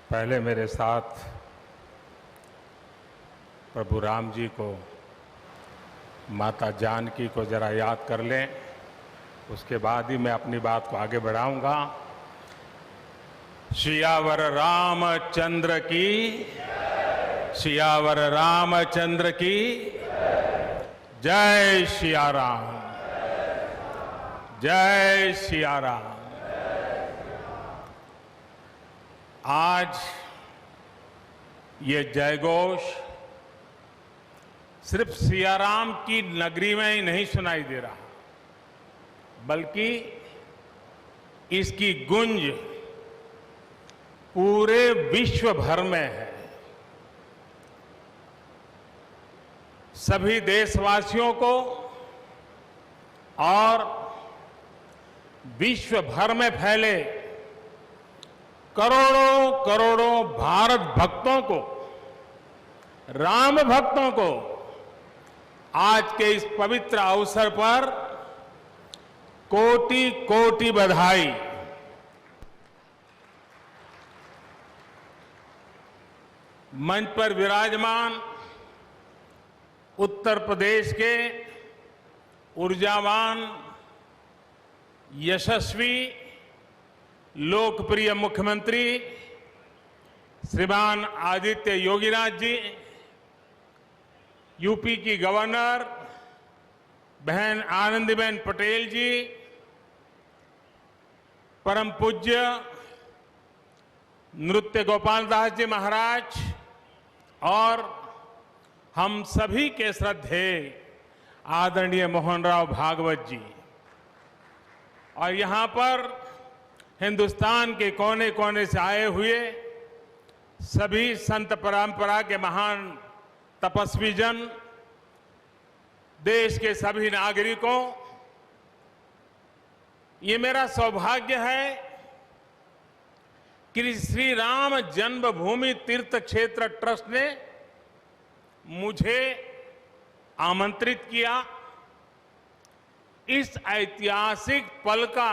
पहले मेरे साथ प्रभु राम जी को, माता जानकी को जरा याद कर लें, उसके बाद ही मैं अपनी बात को आगे बढ़ाऊंगा। सियावर रामचंद्र की, सियावर रामचंद्र की जय सिया राम, जय सिया राम। आज ये जयघोष सिर्फ सियाराम की नगरी में ही नहीं सुनाई दे रहा, बल्कि इसकी गूंज पूरे विश्व भर में है। सभी देशवासियों को और विश्व भर में फैले करोड़ों करोड़ों भारत भक्तों को, राम भक्तों को आज के इस पवित्र अवसर पर कोटि कोटि बधाई। मंच पर विराजमान उत्तर प्रदेश के ऊर्जावान, यशस्वी, लोकप्रिय मुख्यमंत्री श्रीमान आदित्य योगीनाथ जी, यूपी की गवर्नर बहन आनंदीबेन पटेल जी, परम पूज्य नृत्य गोपाल दास जी महाराज और हम सभी के श्रद्धेय आदरणीय मोहनराव भागवत जी, और यहां पर हिंदुस्तान के कोने कोने से आए हुए सभी संत परंपरा के महान तपस्वी जन, देश के सभी नागरिकों, ये मेरा सौभाग्य है कि श्री राम जन्मभूमि तीर्थ क्षेत्र ट्रस्ट ने मुझे आमंत्रित किया, इस ऐतिहासिक पल का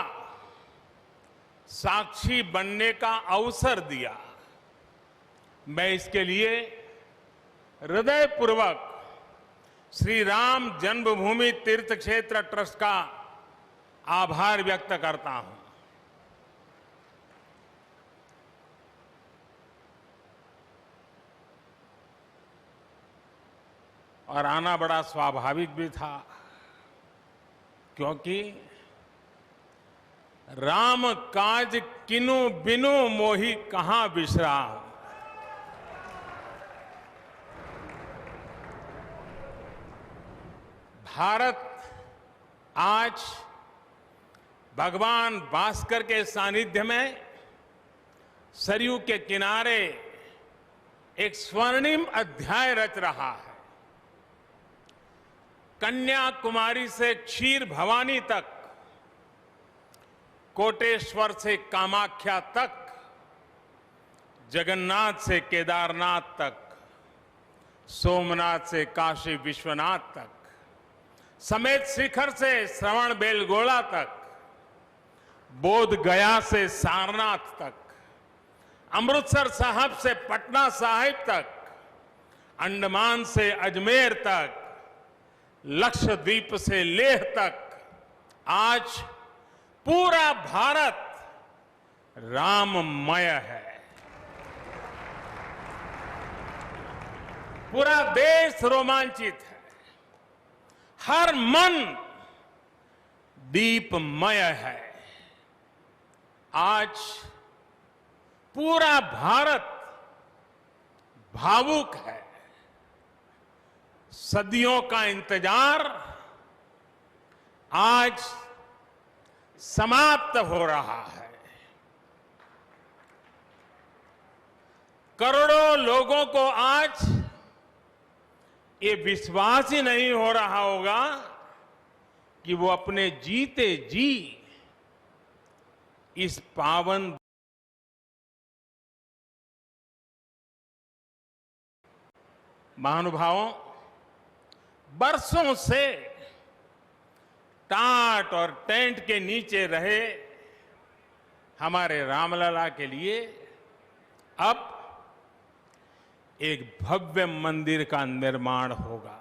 साक्षी बनने का अवसर दिया। मैं इसके लिए हृदयपूर्वक श्री राम जन्मभूमि तीर्थ क्षेत्र ट्रस्ट का आभार व्यक्त करता हूं। और आना बड़ा स्वाभाविक भी था, क्योंकि राम काज किनु बिनु मोहि कहां विश्राम। भारत आज भगवान भास्कर के सानिध्य में सरयू के किनारे एक स्वर्णिम अध्याय रच रहा है। कन्याकुमारी से क्षीर भवानी तक, कोटेश्वर से कामाख्या तक, जगन्नाथ से केदारनाथ तक, सोमनाथ से काशी विश्वनाथ तक, समेत शिखर से श्रवण बेलगोला तक, बोध गया से सारनाथ तक, अमृतसर साहब से पटना साहिब तक, अंडमान से अजमेर तक, लक्षद्वीप से लेह तक, आज पूरा भारत राममय है। पूरा देश रोमांचित है, हर मन दीपमय है। आज पूरा भारत भावुक है। सदियों का इंतजार आज समाप्त हो रहा है। करोड़ों लोगों को आज ये विश्वास ही नहीं हो रहा होगा कि वो अपने जीते जी इस पावन महानुभावों, बरसों से टाट और टेंट के नीचे रहे हमारे रामलला के लिए अब एक भव्य मंदिर का निर्माण होगा।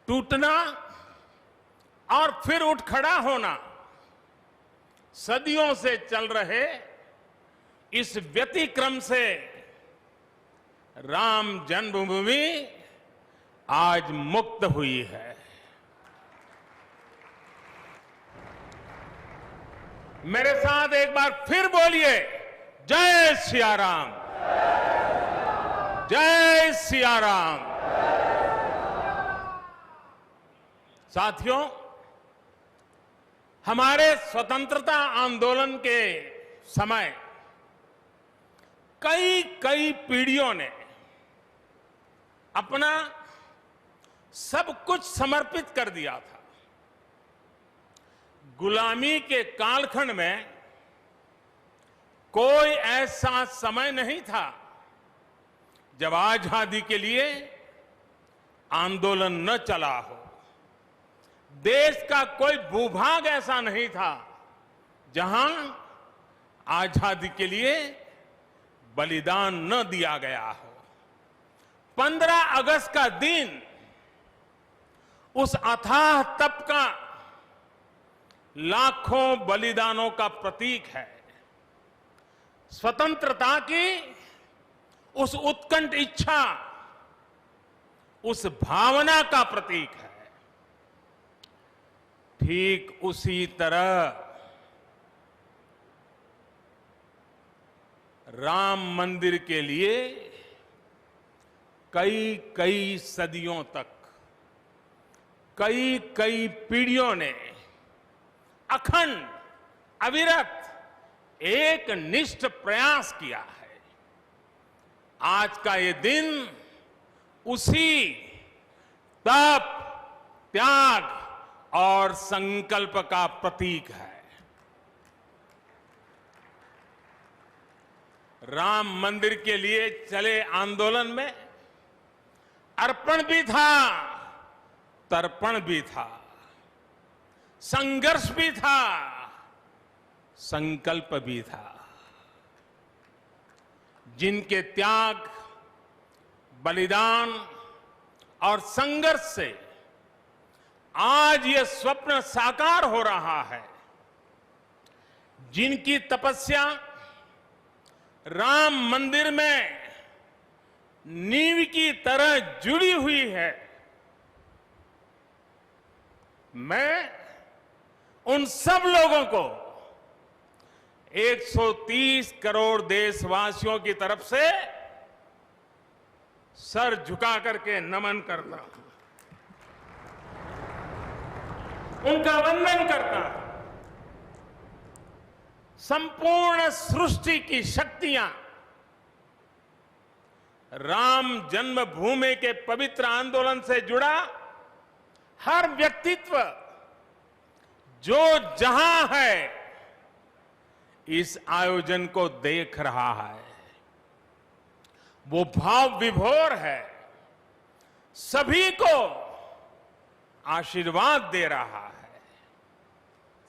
टूटना और फिर उठ खड़ा होना, सदियों से चल रहे इस व्यतिक्रम से राम जन्मभूमि आज मुक्त हुई है। मेरे साथ एक बार फिर बोलिए, जय सिया राम, जय सिया राम। साथियों, हमारे स्वतंत्रता आंदोलन के समय कई पीढ़ियों ने अपना सब कुछ समर्पित कर दिया था। गुलामी के कालखंड में कोई ऐसा समय नहीं था जब आजादी के लिए आंदोलन न चला हो। देश का कोई भूभाग ऐसा नहीं था जहां आजादी के लिए बलिदान न दिया गया हो। 15 अगस्त का दिन उस अथाह तप का, लाखों बलिदानों का प्रतीक है। स्वतंत्रता की उस उत्कंठ इच्छा, उस भावना का प्रतीक है। ठीक उसी तरह राम मंदिर के लिए कई सदियों तक, कई पीढ़ियों ने अखंड, अविरत एक निष्ठ प्रयास किया है। आज का ये दिन उसी तप, त्याग और संकल्प का प्रतीक है। राम मंदिर के लिए चले आंदोलन में अर्पण भी था, तर्पण भी था, संघर्ष भी था, संकल्प भी था। जिनके त्याग, बलिदान और संघर्ष से आज ये स्वप्न साकार हो रहा है, जिनकी तपस्या राम मंदिर में नींव की तरह जुड़ी हुई है, मैं उन सब लोगों को 130 करोड़ देशवासियों की तरफ से सर झुका करके नमन करता हूं, उनका वंदन करता हूं। संपूर्ण सृष्टि की शक्तियां राम जन्मभूमि के पवित्र आंदोलन से जुड़ा हर व्यक्तित्व जो जहां है इस आयोजन को देख रहा है, वो भाव विभोर है, सभी को आशीर्वाद दे रहा है।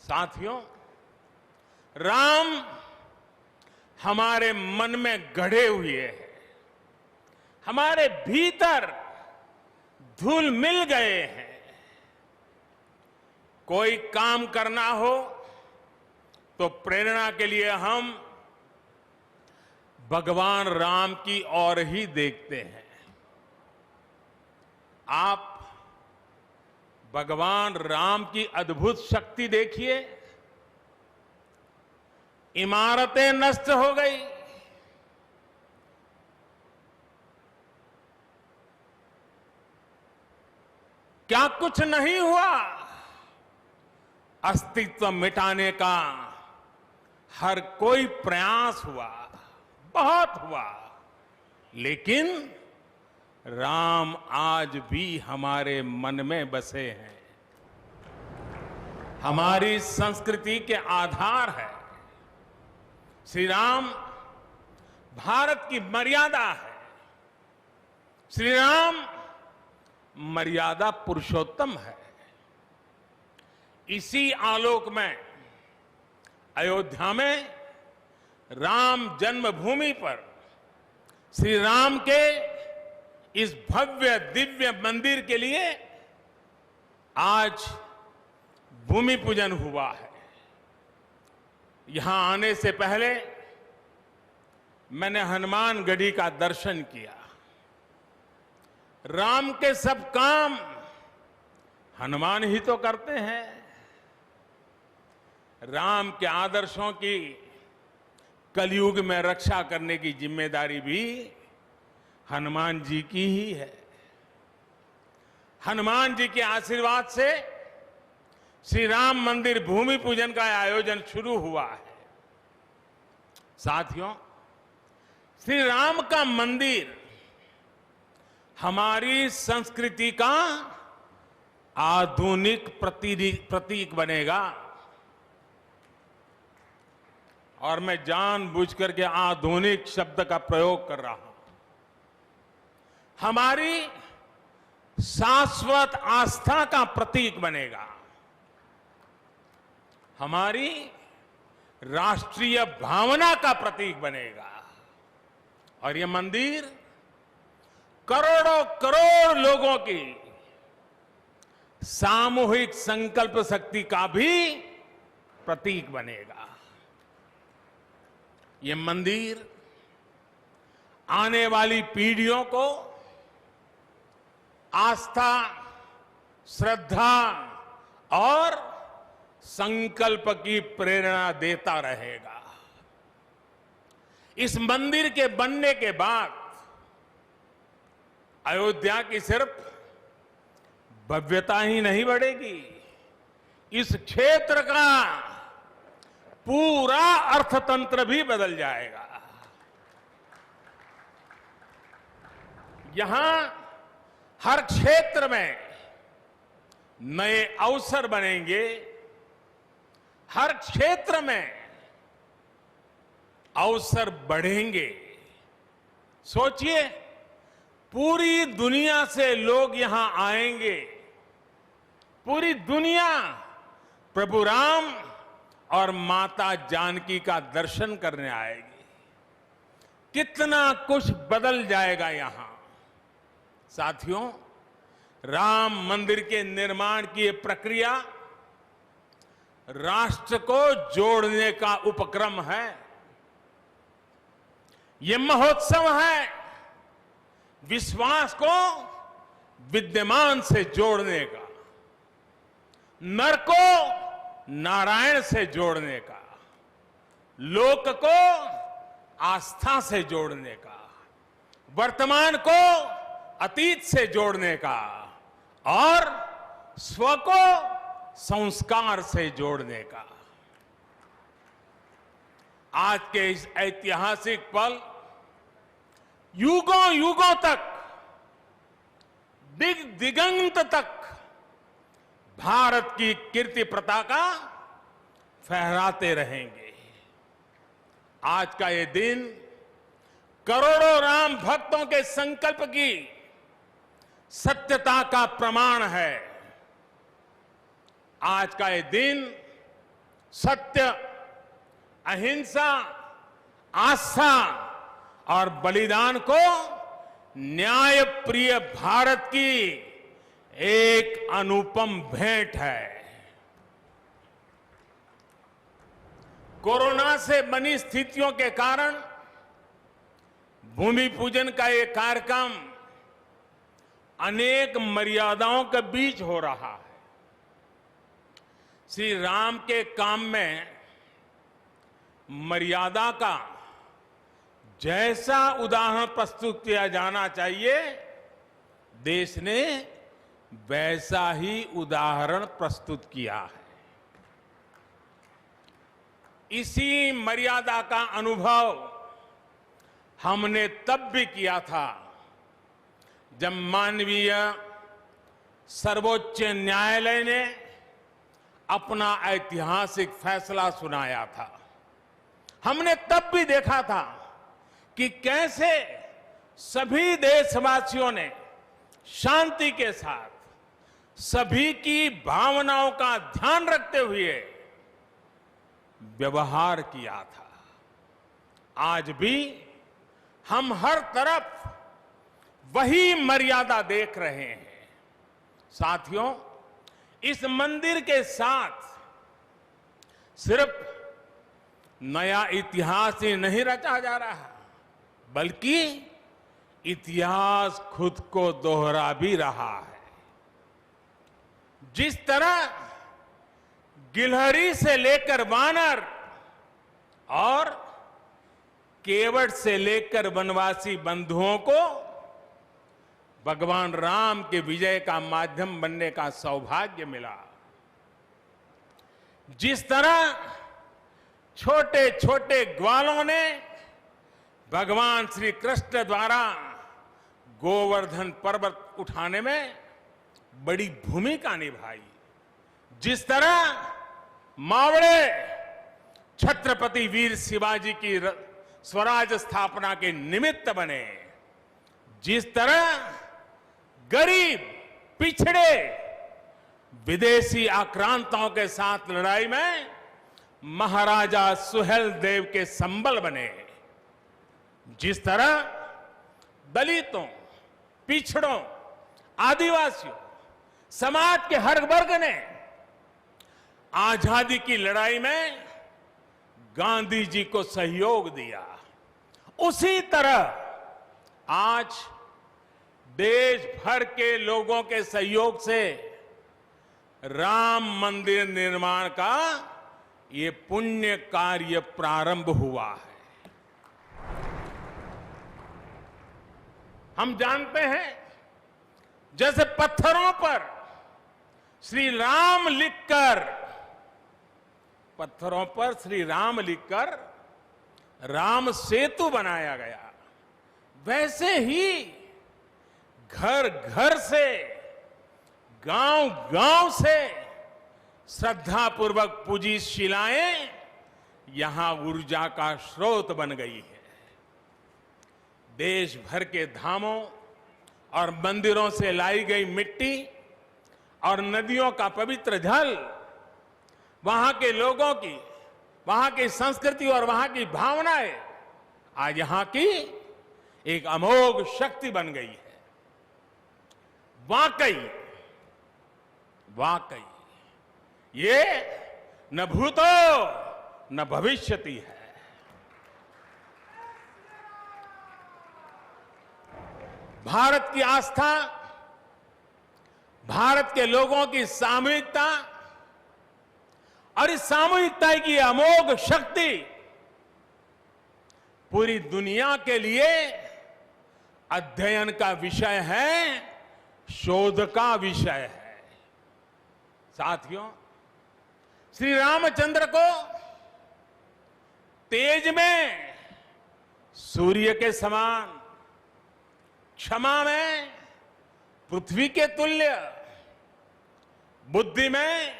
साथियों, राम हमारे मन में गढ़े हुए हैं, हमारे भीतर धुल मिल गए हैं। कोई काम करना हो तो प्रेरणा के लिए हम भगवान राम की ओर ही देखते हैं। आप भगवान राम की अद्भुत शक्ति देखिए। इमारतें नष्ट हो गई, क्या कुछ नहीं हुआ? अस्तित्व मिटाने का हर कोई प्रयास हुआ, बहुत हुआ, लेकिन राम आज भी हमारे मन में बसे हैं, हमारी संस्कृति के आधार है। श्री राम भारत की मर्यादा है। श्री राम मर्यादा पुरुषोत्तम है। इसी आलोक में अयोध्या में राम जन्मभूमि पर श्री राम के इस भव्य दिव्य मंदिर के लिए आज भूमि पूजन हुआ है। यहां आने से पहले मैंने हनुमानगढ़ी का दर्शन किया। राम के सब काम हनुमान ही तो करते हैं। राम के आदर्शों की कलयुग में रक्षा करने की जिम्मेदारी भी हनुमान जी की ही है। हनुमान जी के आशीर्वाद से श्री राम मंदिर भूमि पूजन का आयोजन शुरू हुआ है। साथियों, श्री राम का मंदिर हमारी संस्कृति का आधुनिक प्रतीक बनेगा। और मैं जानबूझकर के आधुनिक शब्द का प्रयोग कर रहा हूं। हमारी शाश्वत आस्था का प्रतीक बनेगा। हमारी राष्ट्रीय भावना का प्रतीक बनेगा। और यह मंदिर करोड़ों करोड़ लोगों की सामूहिक संकल्प शक्ति का भी प्रतीक बनेगा। यह मंदिर आने वाली पीढ़ियों को आस्था, श्रद्धा और संकल्प की प्रेरणा देता रहेगा। इस मंदिर के बनने के बाद अयोध्या की सिर्फ भव्यता ही नहीं बढ़ेगी, इस क्षेत्र का पूरा अर्थतंत्र भी बदल जाएगा। यहां हर क्षेत्र में नए अवसर बनेंगे। हर क्षेत्र में अवसर बढ़ेंगे। सोचिए, पूरी दुनिया से लोग यहां आएंगे। पूरी दुनिया प्रभु राम और माता जानकी का दर्शन करने आएगी। कितना कुछ बदल जाएगा यहां। साथियों, राम मंदिर के निर्माण की ये प्रक्रिया राष्ट्र को जोड़ने का उपक्रम है। ये महोत्सव है विश्वास को विद्यमान से जोड़ने का, नर को नारायण से जोड़ने का, लोक को आस्था से जोड़ने का, वर्तमान को अतीत से जोड़ने का और स्व को संस्कार से जोड़ने का। आज के इस ऐतिहासिक पल युगों युगों तक, दिग दिगंत तक भारत की कीर्ति पताका फहराते रहेंगे। आज का ये दिन करोड़ों राम भक्तों के संकल्प की सत्यता का प्रमाण है। आज का ये दिन सत्य, अहिंसा, आस्था और बलिदान को न्याय प्रिय भारत की एक अनुपम भेंट है। कोरोना से बनी स्थितियों के कारण भूमि पूजन का ये कार्यक्रम अनेक मर्यादाओं के बीच हो रहा है। श्री राम के काम में मर्यादा का जैसा उदाहरण प्रस्तुत किया जाना चाहिए, देश ने वैसा ही उदाहरण प्रस्तुत किया है। इसी मर्यादा का अनुभव हमने तब भी किया था जब माननीय सर्वोच्च न्यायालय ने अपना ऐतिहासिक फैसला सुनाया था। हमने तब भी देखा था कि कैसे सभी देशवासियों ने शांति के साथ सभी की भावनाओं का ध्यान रखते हुए व्यवहार किया था। आज भी हम हर तरफ वही मर्यादा देख रहे हैं। साथियों, इस मंदिर के साथ सिर्फ नया इतिहास ही नहीं रचा जा रहा, बल्कि इतिहास खुद को दोहरा भी रहा है। जिस तरह गिलहरी से लेकर वानर और केवट से लेकर वनवासी बंधुओं को भगवान राम के विजय का माध्यम बनने का सौभाग्य मिला, जिस तरह छोटे छोटे ग्वालों ने भगवान श्री कृष्ण द्वारा गोवर्धन पर्वत उठाने में बड़ी भूमिका निभाई, जिस तरह मावड़े छत्रपति वीर शिवाजी की स्वराज स्थापना के निमित्त बने, जिस तरह गरीब पिछड़े विदेशी आक्रांताओं के साथ लड़ाई में महाराजा सुहेल देव के संबल बने, जिस तरह दलितों, पिछड़ों, आदिवासियों, समाज के हर वर्ग ने आजादी की लड़ाई में गांधी जी को सहयोग दिया, उसी तरह आज देश भर के लोगों के सहयोग से राम मंदिर निर्माण का ये पुण्य कार्य प्रारंभ हुआ है। हम जानते हैं, जैसे पत्थरों पर श्री राम लिखकर, पत्थरों पर श्री राम लिखकर राम सेतु बनाया गया, वैसे ही घर घर से, गांव गांव से श्रद्धापूर्वक पूजी शिलाएं यहां ऊर्जा का स्रोत बन गई है। देश भर के धामों और मंदिरों से लाई गई मिट्टी और नदियों का पवित्र जल वहां के लोगों की, वहां की संस्कृति और वहां की भावनाएं आज यहां की एक अमोघ शक्ति बन गई है। वाकई वाकई ये न भूतो न भविष्यति है। भारत की आस्था, भारत के लोगों की सामूहिकता और इस सामूहिकता की अमोघ शक्ति पूरी दुनिया के लिए अध्ययन का विषय है, शोध का विषय है। साथियों, श्री रामचंद्र को तेज में सूर्य के समान, क्षमा में पृथ्वी के तुल्य, बुद्धि में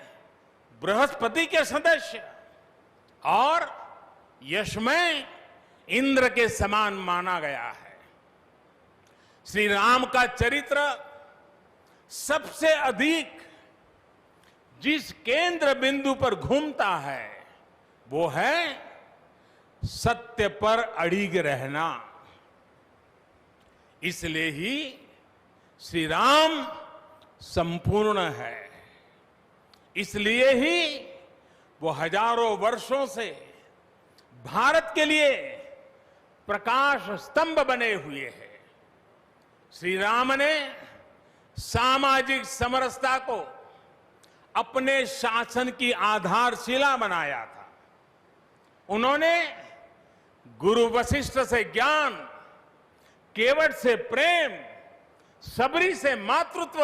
बृहस्पति के सदस्य और यश में इंद्र के समान माना गया है। श्री राम का चरित्र सबसे अधिक जिस केंद्र बिंदु पर घूमता है वो है सत्य पर अड़िग रहना। इसलिए ही श्री राम संपूर्ण है, इसलिए ही वो हजारों वर्षों से भारत के लिए प्रकाश स्तंभ बने हुए हैं। श्री राम ने सामाजिक समरसता को अपने शासन की आधारशिला बनाया था। उन्होंने गुरु वशिष्ठ से ज्ञान, केवट से प्रेम, सबरी से मातृत्व,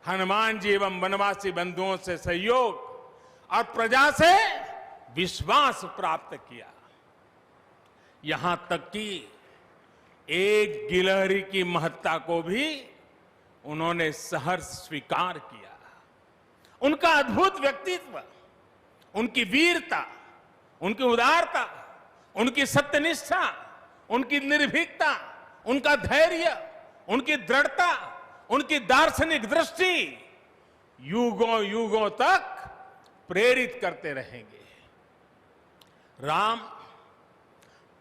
हनुमान जी एवं वनवासी बंधुओं से सहयोग और प्रजा से विश्वास प्राप्त किया। यहां तक कि एक गिलहरी की महत्ता को भी उन्होंने सहर्ष स्वीकार किया। उनका अद्भुत व्यक्तित्व, उनकी वीरता, उनकी उदारता, उनकी सत्यनिष्ठा, उनकी निर्भीकता, उनका धैर्य, उनकी दृढ़ता, उनकी दार्शनिक दृष्टि युगों युगों तक प्रेरित करते रहेंगे। राम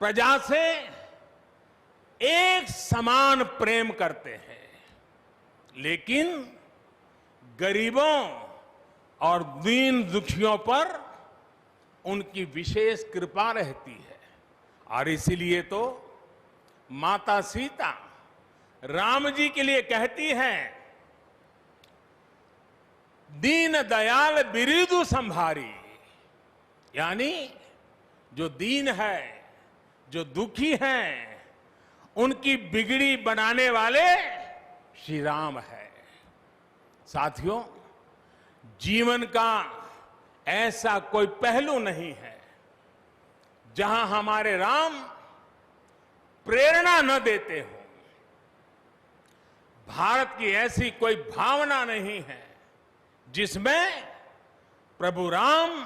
प्रजा से एक समान प्रेम करते हैं, लेकिन गरीबों और दीन दुखियों पर उनकी विशेष कृपा रहती है। और इसीलिए तो माता सीता राम जी के लिए कहती हैं, दीन दयाल बिरिदु संभारी, यानी जो दीन है, जो दुखी हैं, उनकी बिगड़ी बनाने वाले श्री राम है। साथियों, जीवन का ऐसा कोई पहलू नहीं है जहां हमारे राम प्रेरणा न देते हो। भारत की ऐसी कोई भावना नहीं है जिसमें प्रभु राम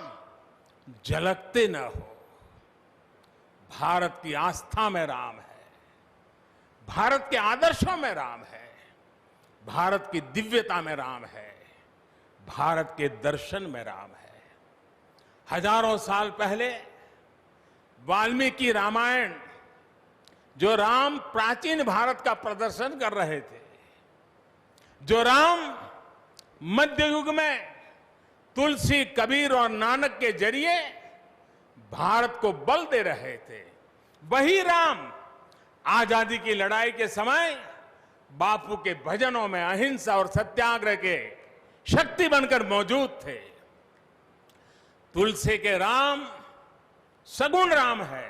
झलकते न हो। भारत की आस्था में राम है, भारत के आदर्शों में राम है, भारत की दिव्यता में राम है, भारत के दर्शन में राम है। हजारों साल पहले वाल्मीकि रामायण, जो राम प्राचीन भारत का प्रदर्शन कर रहे थे, जो राम मध्य युग में तुलसी, कबीर और नानक के जरिए भारत को बल दे रहे थे, वही राम आजादी की लड़ाई के समय बापू के भजनों में अहिंसा और सत्याग्रह के शक्ति बनकर मौजूद थे। तुलसी के राम सगुण राम है,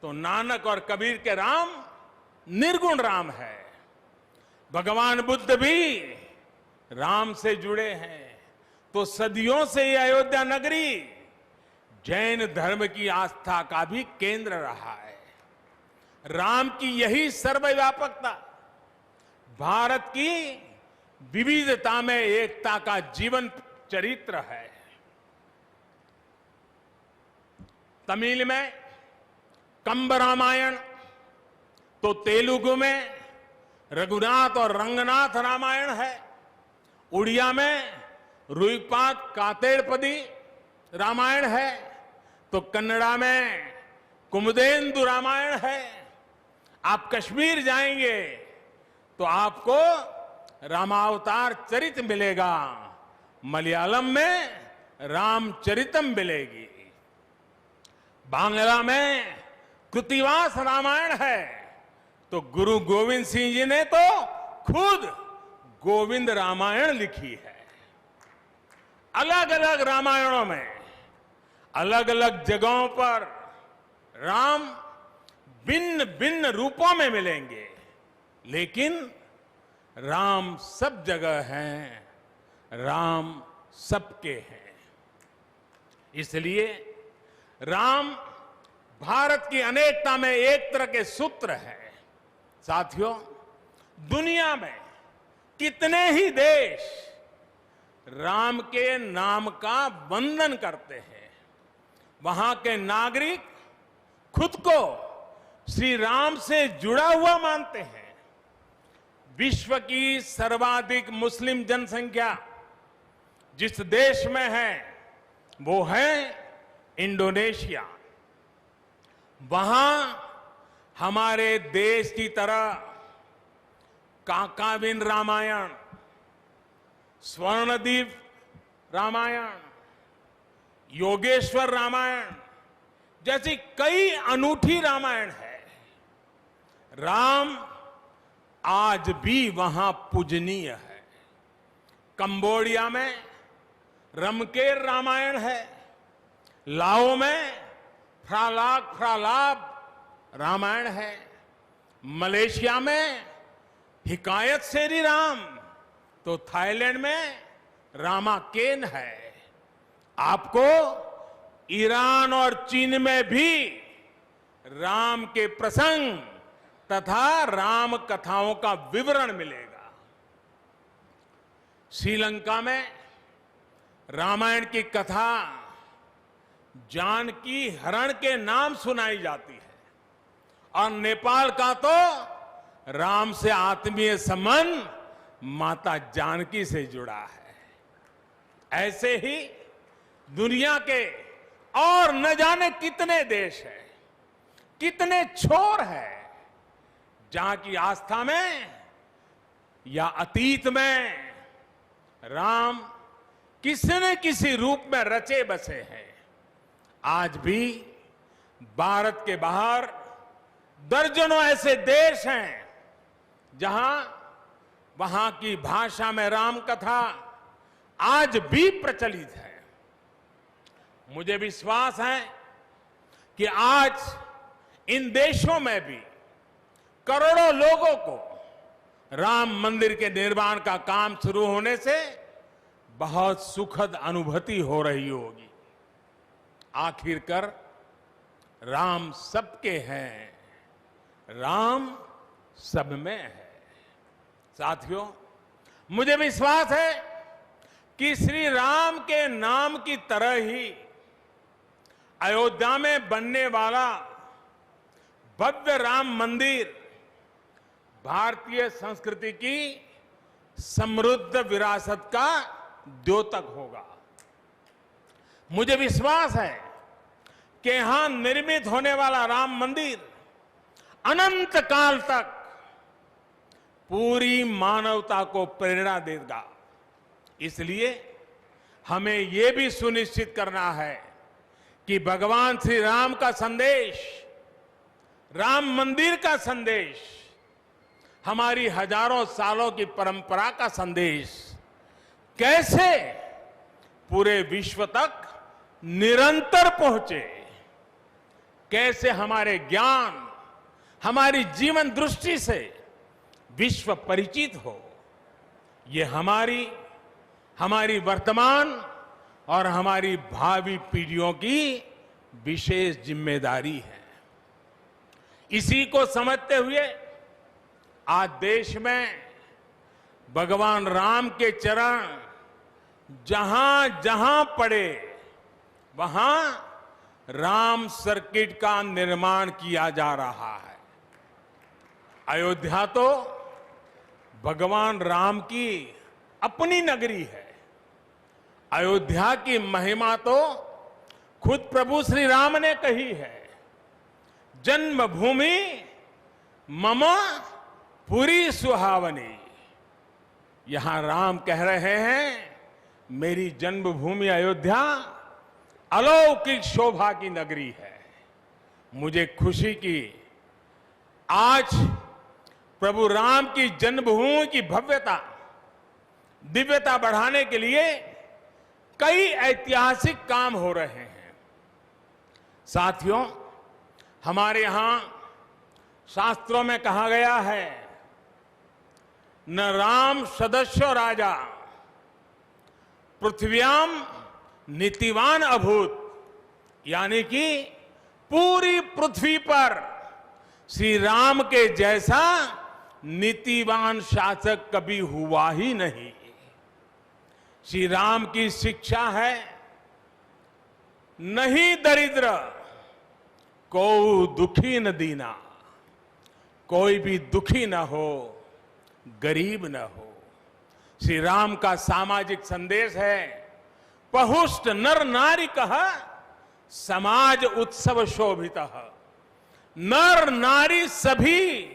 तो नानक और कबीर के राम निर्गुण राम है। भगवान बुद्ध भी राम से जुड़े हैं, तो सदियों से ये अयोध्या नगरी जैन धर्म की आस्था का भी केंद्र रहा है। राम की यही सर्वव्यापकता भारत की विविधता में एकता का जीवन चरित्र है। तमिल में कंब रामायण, तो तेलुगु में रघुनाथ और रंगनाथ रामायण है। उड़िया में रुईपात कातेड़पदी रामायण है, तो कन्नड़ा में कुमुदेंदु रामायण है। आप कश्मीर जाएंगे तो आपको रामावतार चरित मिलेगा, मलयालम में रामचरितम मिलेगी, बांग्ला में कृतिवास रामायण है, तो गुरु गोविंद सिंह जी ने तो खुद गोविंद रामायण लिखी है। अलग अलग रामायणों में अलग अलग जगहों पर राम भिन्न भिन्न रूपों में मिलेंगे, लेकिन राम सब जगह हैं, राम सबके हैं। इसलिए राम भारत की अनेकता में एक तरह के सूत्र है। साथियों, दुनिया में कितने ही देश राम के नाम का वंदन करते हैं, वहां के नागरिक खुद को श्री राम से जुड़ा हुआ मानते हैं। विश्व की सर्वाधिक मुस्लिम जनसंख्या जिस देश में है वो है इंडोनेशिया। वहां हमारे देश की तरह काकाविन रामायण, स्वर्णदीप रामायण, योगेश्वर रामायण जैसी कई अनूठी रामायण है। राम आज भी वहां पूजनीय है। कंबोडिया में रमकेर रामायण है, लाओ में फ्रालाप रामायण है, मलेशिया में हिकायत शेरी राम, तो थाईलैंड में रामाकेन है। आपको ईरान और चीन में भी राम के प्रसंग तथा राम कथाओं का विवरण मिलेगा। श्रीलंका में रामायण की कथा जानकी हरण के नाम सुनाई जाती है, और नेपाल का तो राम से आत्मीय संबंध माता जानकी से जुड़ा है। ऐसे ही दुनिया के और न जाने कितने देश हैं कितने छोर है जहां की आस्था में या अतीत में राम किसी न किसी रूप में रचे बसे हैं। आज भी भारत के बाहर दर्जनों ऐसे देश हैं जहां वहां की भाषा में राम कथा आज भी प्रचलित है। मुझे विश्वास है कि आज इन देशों में भी करोड़ों लोगों को राम मंदिर के निर्माण का काम शुरू होने से बहुत सुखद अनुभूति हो रही होगी। आखिरकार राम सबके हैं, राम सब में है। साथियों, मुझे विश्वास है कि श्री राम के नाम की तरह ही अयोध्या में बनने वाला भव्य राम मंदिर भारतीय संस्कृति की समृद्ध विरासत का द्योतक होगा। मुझे विश्वास है कि यहां निर्मित होने वाला राम मंदिर अनंत काल तक पूरी मानवता को प्रेरणा देगा। इसलिए हमें यह भी सुनिश्चित करना है कि भगवान श्री राम का संदेश, राम मंदिर का संदेश, हमारी हजारों सालों की परंपरा का संदेश कैसे पूरे विश्व तक निरंतर पहुंचे, कैसे हमारे ज्ञान, हमारी जीवन दृष्टि से विश्व परिचित हो, ये हमारी वर्तमान और हमारी भावी पीढ़ियों की विशेष जिम्मेदारी है। इसी को समझते हुए आज देश में भगवान राम के चरण जहां जहां पड़े वहां राम सर्किट का निर्माण किया जा रहा है। अयोध्या तो भगवान राम की अपनी नगरी है। अयोध्या की महिमा तो खुद प्रभु श्री राम ने कही है। जन्मभूमि मम पुरी सुहावनी। यहां राम कह रहे हैं, मेरी जन्मभूमि अयोध्या अलौकिक शोभा की नगरी है। मुझे खुशी की आज प्रभु राम की जन्मभूमि की भव्यता, दिव्यता बढ़ाने के लिए कई ऐतिहासिक काम हो रहे हैं। साथियों, हमारे यहां शास्त्रों में कहा गया है, न राम सदस्यो राजा पृथ्व्याम नीतिवान अभूत। यानी कि पूरी पृथ्वी पर श्री राम के जैसा नीतिवान शासक कभी हुआ ही नहीं। श्री राम की शिक्षा है, नहीं दरिद्र को दुखी न दीना। कोई भी दुखी न हो, गरीब न हो। श्री राम का सामाजिक संदेश है, पहुष्ट नर नारी कह समाज उत्सव शोभितः। नर नारी सभी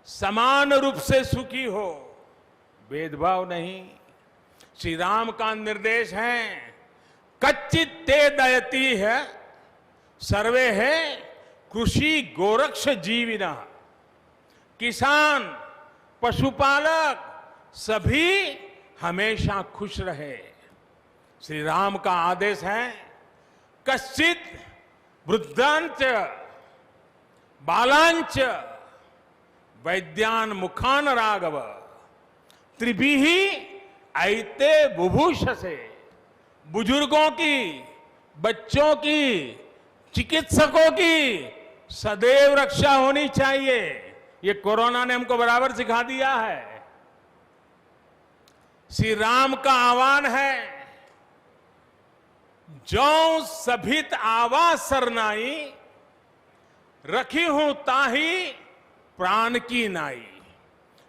समान रूप से सुखी हो, भेदभाव नहीं। श्री राम का निर्देश है, कच्चित ते दयती है सर्वे है कृषि गोरक्ष जीविना। किसान, पशुपालक सभी हमेशा खुश रहे। श्री राम का आदेश है, कश्चित वृद्धांच बालांच वैद्यान मुखान राघव त्रिभिहि ऐते बुभूषसे। बुजुर्गों की, बच्चों की, चिकित्सकों की सदैव रक्षा होनी चाहिए। ये कोरोना ने हमको बराबर सिखा दिया है। श्री राम का आह्वान है, जो सभित आवाज सरनाई रखी हूं ताही प्राण की नाई।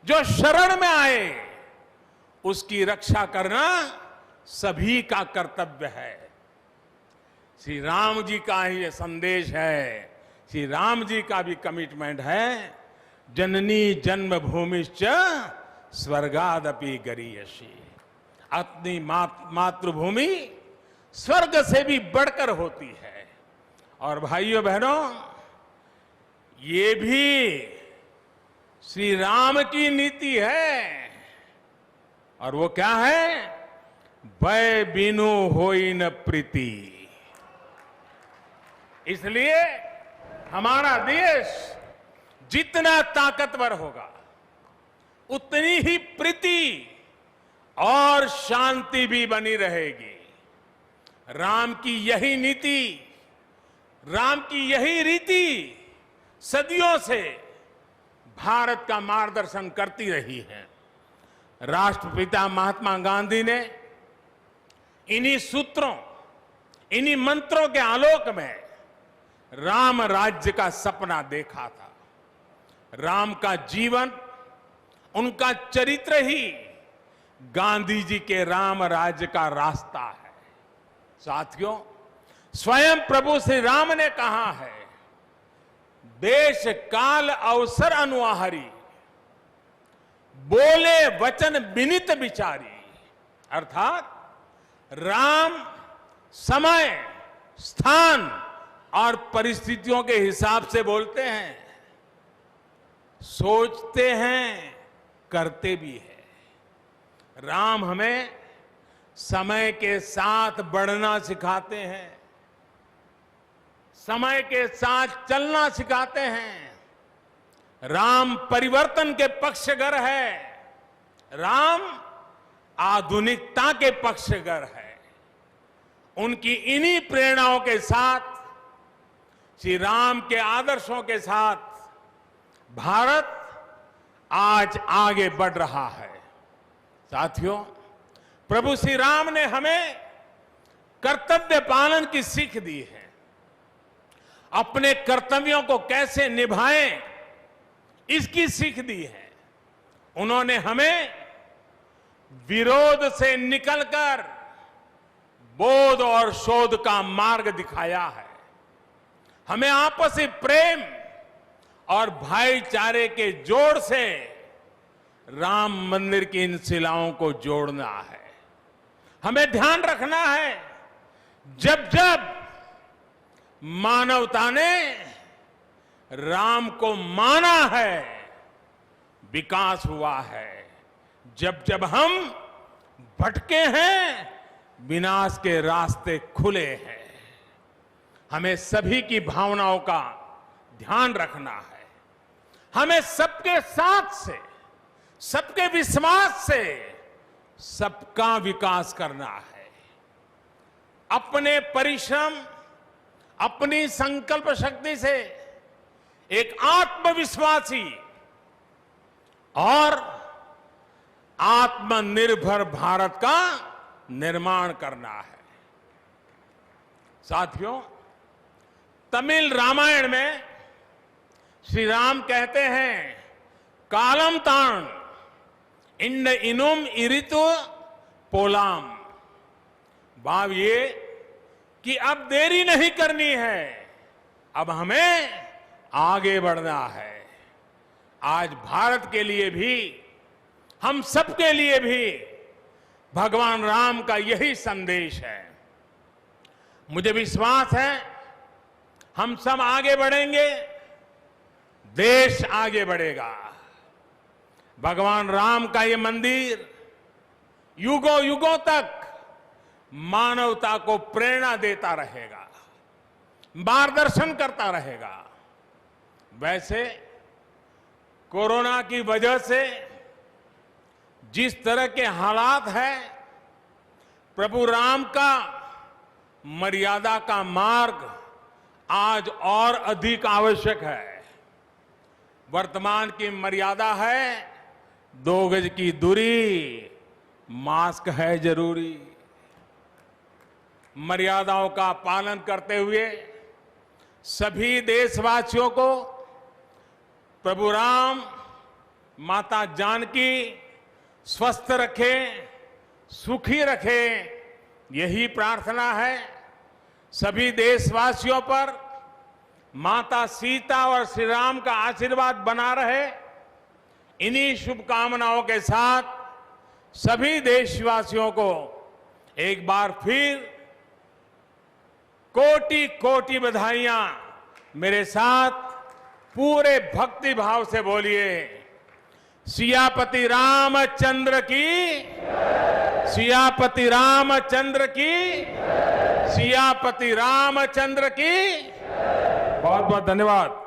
जो शरण में आए उसकी रक्षा करना सभी का कर्तव्य है। श्री राम जी का ही ये संदेश है श्री राम जी का भी कमिटमेंट है, जननी जन्मभूमिश्च स्वर्गादपि गरीयसी। अपनी मातृभूमि स्वर्ग से भी बढ़कर होती है। और भाइयों बहनों, ये भी श्री राम की नीति है। और वो क्या है? भय बिनु होई न प्रीति। इसलिए हमारा देश जितना ताकतवर होगा, उतनी ही प्रीति और शांति भी बनी रहेगी। राम की यही नीति, राम की यही रीति सदियों से भारत का मार्गदर्शन करती रही है। राष्ट्रपिता महात्मा गांधी ने इन्हीं सूत्रों, इन्हीं मंत्रों के आलोक में राम राज्य का सपना देखा था। राम का जीवन, उनका चरित्र ही गांधी जी के राम राज्य का रास्ता है। साथियों, स्वयं प्रभु श्री राम ने कहा है, देश काल अवसर अनुआहारी, बोले वचन विनित विचारी। अर्थात राम समय, स्थान और परिस्थितियों के हिसाब से बोलते हैं, सोचते हैं, करते भी है। राम हमें समय के साथ बढ़ना सिखाते हैं, समय के साथ चलना सिखाते हैं। राम परिवर्तन के पक्षगर है, राम आधुनिकता के पक्षगर है। उनकी इन्हीं प्रेरणाओं के साथ, श्री राम के आदर्शों के साथ भारत आज आगे बढ़ रहा है। साथियों, प्रभु श्री राम ने हमें कर्तव्य पालन की सीख दी है। अपने कर्तव्यों को कैसे निभाएं, इसकी सीख दी है। उन्होंने हमें विरोध से निकलकर बोध और शोध का मार्ग दिखाया है। हमें आपसी प्रेम और भाईचारे के जोड़ से राम मंदिर की इन शिलाओं को जोड़ना है। हमें ध्यान रखना है, जब जब मानवता ने राम को माना है, विकास हुआ है। जब जब हम भटके हैं, विनाश के रास्ते खुले हैं। हमें सभी की भावनाओं का ध्यान रखना है। हमें सबके साथ से, सबके विश्वास से सबका विकास करना है। अपने परिश्रम, अपनी संकल्प शक्ति से एक आत्मविश्वासी और आत्मनिर्भर भारत का निर्माण करना है। साथियों, तमिल रामायण में श्री राम कहते हैं, कालम तान इंड इनुम इरितु पोलाम। भाव ये कि अब देरी नहीं करनी है, अब हमें आगे बढ़ना है। आज भारत के लिए भी, हम सबके लिए भी भगवान राम का यही संदेश है। मुझे विश्वास है, हम सब आगे बढ़ेंगे, देश आगे बढ़ेगा। भगवान राम का ये मंदिर युगों युगों तक मानवता को प्रेरणा देता रहेगा, मार्गदर्शन करता रहेगा। वैसे कोरोना की वजह से जिस तरह के हालात हैं, प्रभु राम का मर्यादा का मार्ग आज और अधिक आवश्यक है। वर्तमान की मर्यादा है 2 गज की दूरी, मास्क है जरूरी। मर्यादाओं का पालन करते हुए सभी देशवासियों को प्रभु राम, माता जानकी स्वस्थ रखें, सुखी रखें, यही प्रार्थना है। सभी देशवासियों पर माता सीता और श्री राम का आशीर्वाद बना रहे, इन्हीं शुभकामनाओं के साथ सभी देशवासियों को एक बार फिर कोटि कोटि बधाइयां। मेरे साथ पूरे भक्ति भाव से बोलिए, सियापति रामचंद्र की, सियापति रामचंद्र की, सियापति रामचंद्र की। बहुत बहुत धन्यवाद।